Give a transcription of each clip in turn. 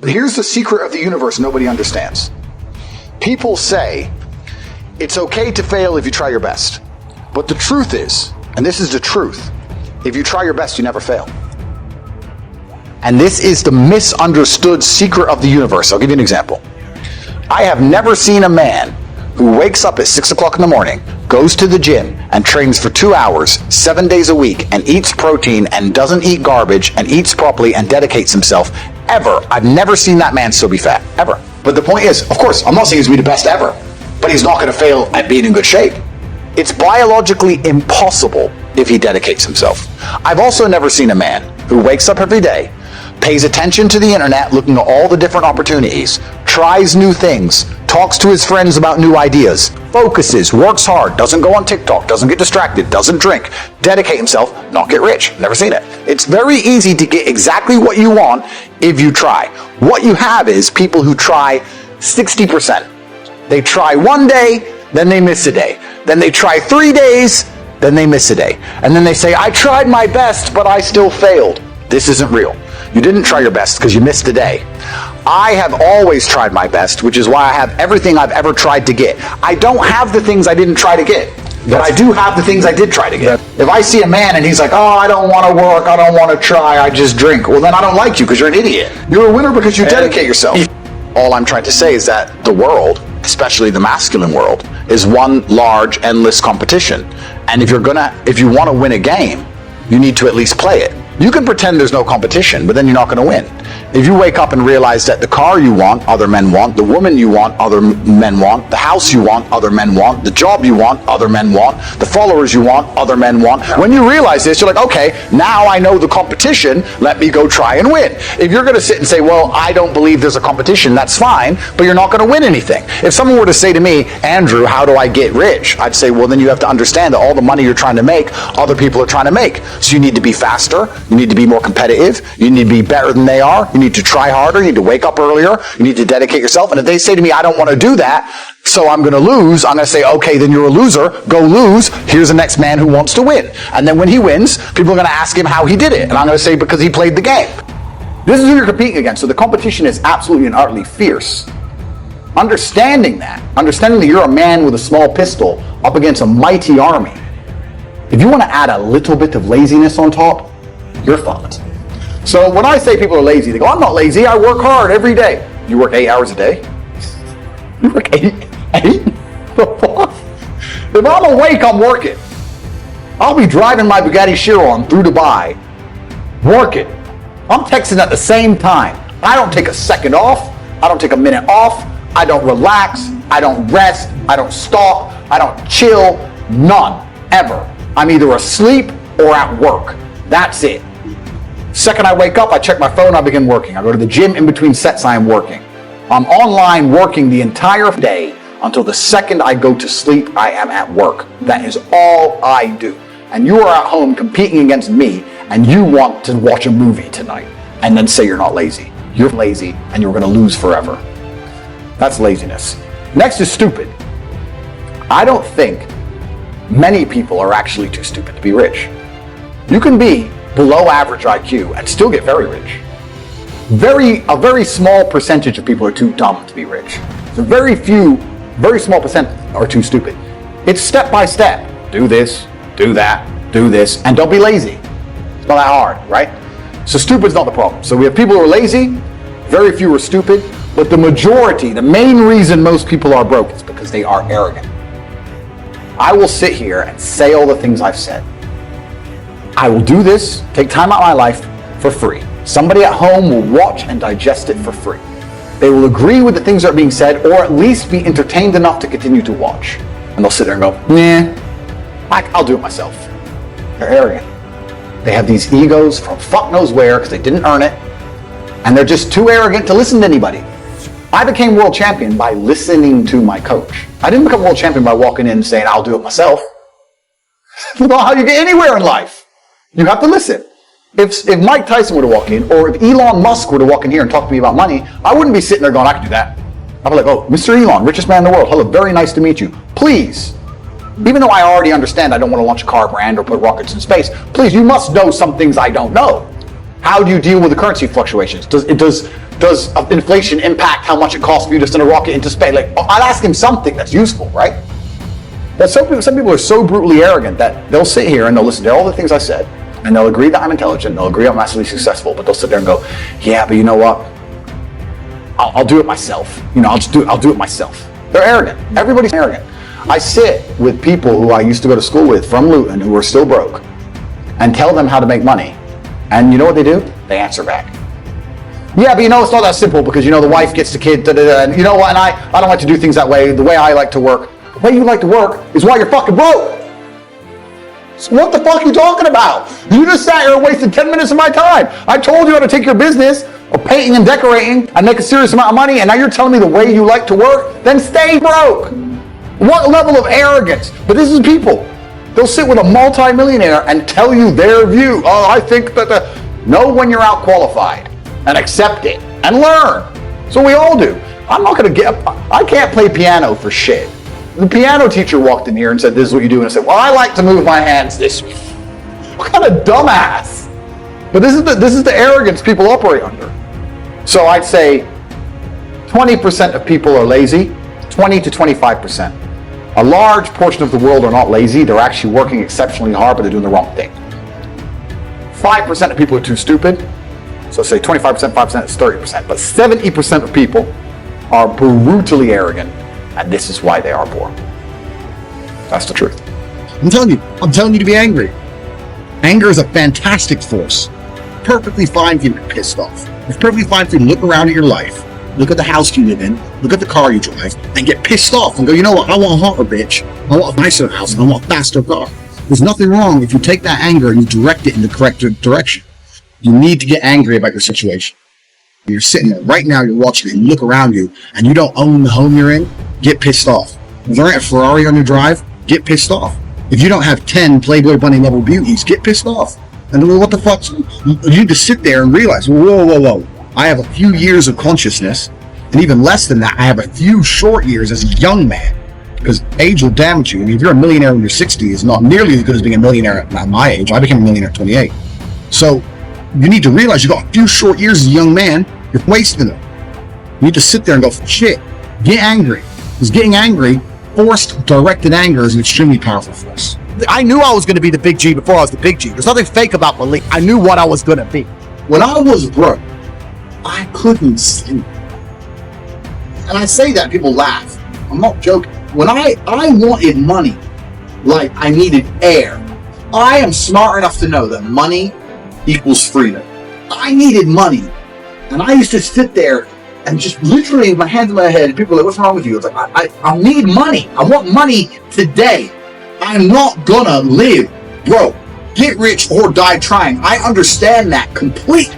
But here's the secret of the universe nobody understands. People say, it's okay to fail if you try your best. But the truth is, and this is the truth, if you try your best, you never fail. And this is the misunderstood secret of the universe. I'll give you an example. I have never seen a man who wakes up at 6 o'clock in the morning, goes to the gym, and trains for 2 hours, 7 days a week, and eats protein, and doesn't eat garbage, and eats properly, and dedicates himself, ever. I've never seen that man still be fat, ever. But the point is, of course, I'm not saying he's going to be the best ever, but he's not going to fail at being in good shape. It's biologically impossible if he dedicates himself. I've also never seen a man who wakes up every day, pays attention to the internet, looking at all the different opportunities, tries new things, talks to his friends about new ideas, focuses, works hard, doesn't go on TikTok, doesn't get distracted, doesn't drink, dedicate himself, not get rich. Never seen it. It's very easy to get exactly what you want if you try. What you have is people who try 60%. They try one day, then they miss a day. Then they try 3 days, then they miss a day. And then they say, I tried my best, but I still failed. This isn't real. You didn't try your best because you missed a day. I have always tried my best, which is why I have everything I've ever tried to get. I don't have the things I didn't try to get, but I do have the things I did try to get. If I see a man and he's like, oh, I don't want to work, I don't want to try, I just drink. Well, then I don't like you because you're an idiot. You're a winner because you dedicate yourself. All I'm trying to say is that the world, especially the masculine world, is one large, endless competition. And if you want to win a game, you need to at least play it. You can pretend there's no competition, but then you're not going to win. If you wake up and realize that the car you want, other men want, the woman you want, other men want, the house you want, other men want, the job you want, other men want, the followers you want, other men want. When you realize this, you're like, okay, now I know the competition, let me go try and win. If you're going to sit and say, well, I don't believe there's a competition, that's fine, but you're not going to win anything. If someone were to say to me, Andrew, how do I get rich? I'd say, well, then you have to understand that all the money you're trying to make, other people are trying to make. So you need to be faster, you need to be more competitive, you need to be better than they are, you need to try harder, you need to wake up earlier, you need to dedicate yourself. And if they say to me, I don't want to do that, so I'm going to lose, I'm going to say, okay, then you're a loser, go lose, here's the next man who wants to win. And then when he wins, people are going to ask him how he did it. And I'm going to say, because he played the game. This is who you're competing against. So the competition is absolutely and utterly fierce. Understanding that you're a man with a small pistol up against a mighty army. If you want to add a little bit of laziness on top, you're fucked. So when I say people are lazy, they go, I'm not lazy, I work hard every day. You work 8 hours a day? You work 8? If I'm awake, I'm working. I'll be driving my Bugatti Chiron through Dubai, working. I'm texting at the same time. I don't take a second off. I don't take a minute off. I don't relax. I don't rest. I don't stop. I don't chill. None. Ever. I'm either asleep or at work. That's it. Second I wake up, I check my phone, I begin working. I go to the gym in between sets, I am working. I'm online working the entire day until the second I go to sleep, I am at work. That is all I do. And you are at home competing against me, and you want to watch a movie tonight and then say you're not lazy. You're lazy and you're going to lose forever. That's laziness. Next is stupid. I don't think many people are actually too stupid to be rich. You can be below average IQ and still get very rich. A very small percentage of people are too dumb to be rich. So very small percent are too stupid. It's step by step. Do this, do that, do this, and don't be lazy. It's not that hard, right? So stupid's not the problem. So we have people who are lazy, very few are stupid, but the majority, the main reason most people are broke is because they are arrogant. I will sit here and say all the things I've said. I will do this, take time out of my life for free. Somebody at home will watch and digest it for free. They will agree with the things that are being said, or at least be entertained enough to continue to watch. And they'll sit there and go, nah, I'll do it myself. They're arrogant. They have these egos from fuck knows where because they didn't earn it, and they're just too arrogant to listen to anybody. I became world champion by listening to my coach. I didn't become world champion by walking in and saying, I'll do it myself. That's not how you get anywhere in life. You have to listen. If Mike Tyson were to walk in, or if Elon Musk were to walk in here and talk to me about money, I wouldn't be sitting there going, I can do that. I'd be like, oh, Mr. Elon, richest man in the world. Hello, very nice to meet you. Please, even though I already understand I don't want to launch a car brand or put rockets in space, please, you must know some things I don't know. How do you deal with the currency fluctuations? Does does inflation impact how much it costs for you to send a rocket into space? Like, I'd ask him something that's useful, right? But some people are so brutally arrogant that they'll sit here and they'll listen to all the things I said, and they'll agree that I'm intelligent, they'll agree I'm massively successful, but they'll sit there and go, yeah, but you know what? I'll do it myself. I'll do it myself. They're arrogant. Everybody's arrogant. I sit with people who I used to go to school with from Luton who are still broke and tell them how to make money. And you know what they do? They answer back. Yeah, but it's not that simple because, the wife gets the kid, and you know what, and I don't like to do things that way. The way I like to work. The way you like to work is why you're fucking broke. So what the fuck are you talking about? You just sat here and wasted 10 minutes of my time. I told you how to take your business of painting and decorating and make a serious amount of money, and now you're telling me the way you like to work? Then stay broke. What level of arrogance? But this is people. They'll sit with a multi-millionaire and tell you their view. Oh, I think that know when you're out qualified and accept it and learn. So we all do. I can't play piano for shit. The piano teacher walked in here and said, this is what you do. And I said, well, I like to move my hands this way. What kind of dumbass? But this is the arrogance people operate under. So I'd say 20% of people are lazy, 20 to 25%. A large portion of the world are not lazy. They're actually working exceptionally hard, but they're doing the wrong thing. 5% of people are too stupid. So say 25%, 5% is 30%. But 70% of people are brutally arrogant. And this is why they are poor. That's the truth. I'm telling you to be angry. Anger is a fantastic force. Perfectly fine for you to be pissed off. It's perfectly fine for you to look around at your life, look at the house you live in, look at the car you drive, and get pissed off and go, you know what, I want a hotter bitch, I want a nicer house, and I want a faster car. There's nothing wrong if you take that anger and you direct it in the correct direction. You need to get angry about your situation. You're sitting there right now, you're watching it, and you look around you, and you don't own the home you're in, get pissed off. If there ain't a Ferrari on your drive, get pissed off. If you don't have 10 Playboy Bunny level beauties, get pissed off. And what the fuck? You need to sit there and realize, whoa. I have a few years of consciousness, and even less than that, I have a few short years as a young man. Because age will damage you. I mean, if you're a millionaire when you're 60, it's not nearly as good as being a millionaire at my age. I became a millionaire at 28. So you need to realize you got a few short years as a young man, you're wasting them. You need to sit there and go, shit, get angry. Because getting angry, forced, directed anger is an extremely powerful force. I knew I was going to be the big G before I was the big G. There's nothing fake about belief. I knew what I was going to be. When I was broke, I couldn't sleep. And I say that, people laugh. I'm not joking. When I wanted money, like I needed air, I am smart enough to know that money equals freedom. I needed money. And I used to sit there and just literally my hands in my head, and people were like, what's wrong with you? It's like, I need money. I want money today. I'm not gonna live broke. Get rich or die trying. I understand that completely.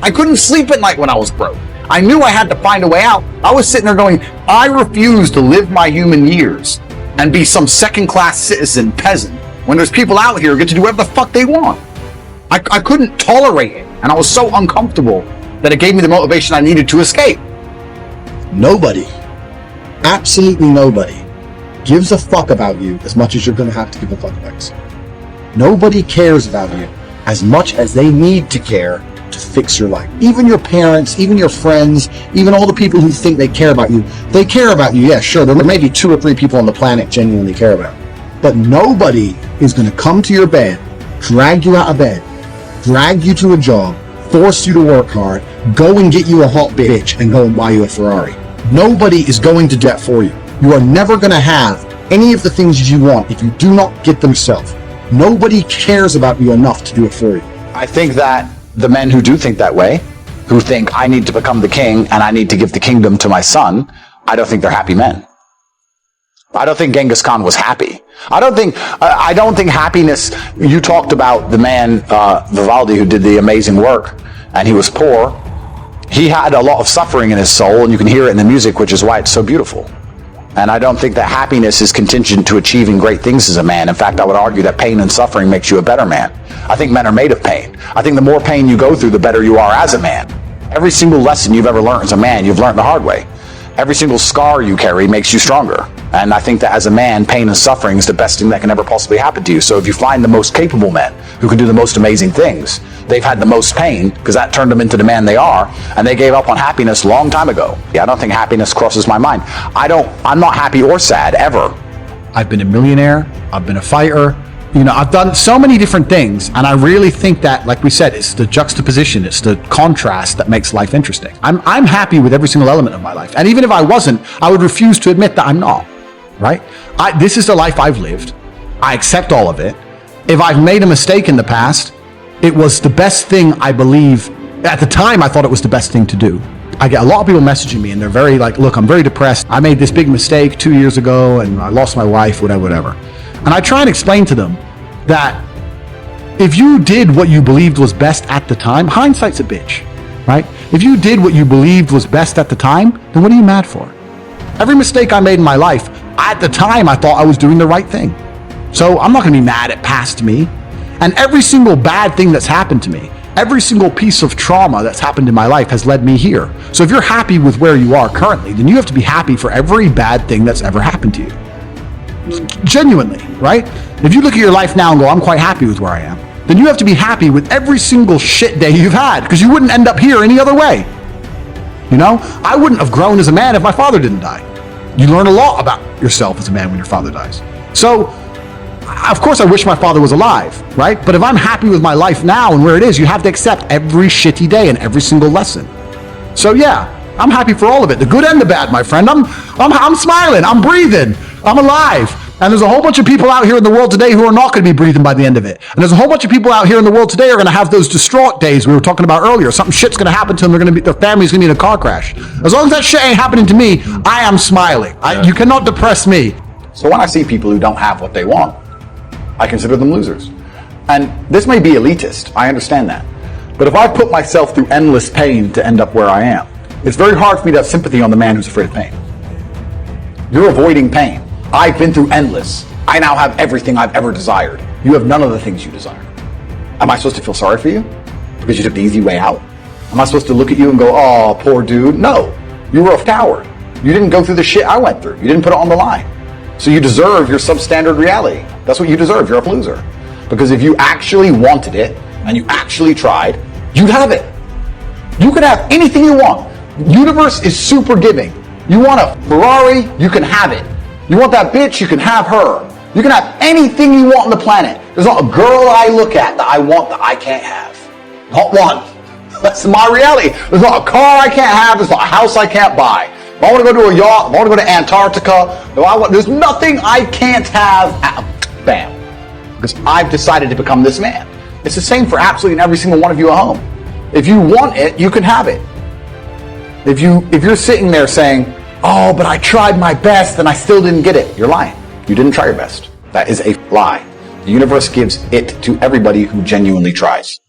I couldn't sleep at night when I was broke. I knew I had to find a way out. I was sitting there going, I refuse to live my human years and be some second-class citizen peasant when there's people out here who get to do whatever the fuck they want. I couldn't tolerate it, and I was so uncomfortable that it gave me the motivation I needed to escape. Nobody, absolutely nobody, gives a fuck about you as much as you're going to have to give a fuck about yourself. Nobody cares about you as much as they need to care to fix your life. Even your parents, even your friends, even all the people who think they care about you, they care about you. Yeah, sure, there may be 2 or 3 people on the planet genuinely care about you. But nobody is going to come to your bed, drag you out of bed, drag you to a job, force you to work hard, go and get you a hot bitch, and go and buy you a Ferrari. Nobody is going to do that for you. You are never going to have any of the things you want if you do not get them yourself. Nobody cares about you enough to do it for you. I think that the men who do think that way, who think I need to become the king and I need to give the kingdom to my son, I don't think they're happy men. I don't think Genghis Khan was happy. I don't think happiness, you talked about the man, Vivaldi, who did the amazing work, and he was poor. He had a lot of suffering in his soul, and you can hear it in the music, which is why it's so beautiful. And I don't think that happiness is contingent to achieving great things as a man. In fact, I would argue that pain and suffering makes you a better man. I think men are made of pain. I think the more pain you go through, the better you are as a man. Every single lesson you've ever learned as a man, you've learned the hard way. Every single scar you carry makes you stronger. And I think that as a man, pain and suffering is the best thing that can ever possibly happen to you. So if you find the most capable men who can do the most amazing things, they've had the most pain because that turned them into the man they are, and they gave up on happiness a long time ago. Yeah, I don't think happiness crosses my mind. I'm not happy or sad ever. I've been a millionaire. I've been a fighter. I've done so many different things, and I really think that, like we said, it's the juxtaposition, it's the contrast that makes life interesting. I'm happy with every single element of my life, and even if I wasn't, I would refuse to admit that I'm not, right? This is the life I've lived. I accept all of it. If I've made a mistake in the past, it was the best thing, I believe. At the time, I thought it was the best thing to do. I get a lot of people messaging me, and they're very like, look, I'm very depressed. I made this big mistake 2 years ago, and I lost my wife, whatever. And I try and explain to them that if you did what you believed was best at the time, hindsight's a bitch, right? If you did what you believed was best at the time, then what are you mad for? Every mistake I made in my life, at the time, I thought I was doing the right thing. So I'm not going to be mad at past me. And every single bad thing that's happened to me, every single piece of trauma that's happened in my life has led me here. So if you're happy with where you are currently, then you have to be happy for every bad thing that's ever happened to you. Genuinely, right? If you look at your life now and go, I'm quite happy with where I am, then you have to be happy with every single shit day you've had, because you wouldn't end up here any other way. I wouldn't have grown as a man if my father didn't die. You learn a lot about yourself as a man when your father dies. So, of course I wish my father was alive, right? But if I'm happy with my life now and where it is, you have to accept every shitty day and every single lesson. So yeah, I'm happy for all of it, the good and the bad, my friend. I'm smiling, I'm breathing, I'm alive. And there's a whole bunch of people out here in the world today who are not going to be breathing by the end of it. And there's a whole bunch of people out here in the world today who are going to have those distraught days we were talking about earlier. Something shit's going to happen to them. Their family's going to be in a car crash. As long as that shit ain't happening to me, I am smiling. You cannot depress me. So when I see people who don't have what they want, I consider them losers. And this may be elitist, I understand that. But if I put myself through endless pain to end up where I am, it's very hard for me to have sympathy on the man who's afraid of pain. You're avoiding pain. I've been through endless. I now have everything I've ever desired. You have none of the things you desire. Am I supposed to feel sorry for you? Because you took the easy way out? Am I supposed to look at you and go, oh, poor dude? No. You were a coward. You didn't go through the shit I went through. You didn't put it on the line. So you deserve your substandard reality. That's what you deserve. You're a loser. Because if you actually wanted it and you actually tried, you'd have it. You could have anything you want. The universe is super giving. You want a Ferrari, you can have it. You want that bitch, you can have her. You can have anything you want on the planet. There's not a girl I look at that I want that I can't have. Not one. That's my reality. There's not a car I can't have. There's not a house I can't buy. If I want to go to a yacht, if I want to go to Antarctica, there's nothing I can't have. Bam. Because I've decided to become this man. It's the same for absolutely every single one of you at home. If you want it, you can have it. If you're sitting there saying, oh, but I tried my best and I still didn't get it, you're lying. You didn't try your best. That is a lie. The universe gives it to everybody who genuinely tries.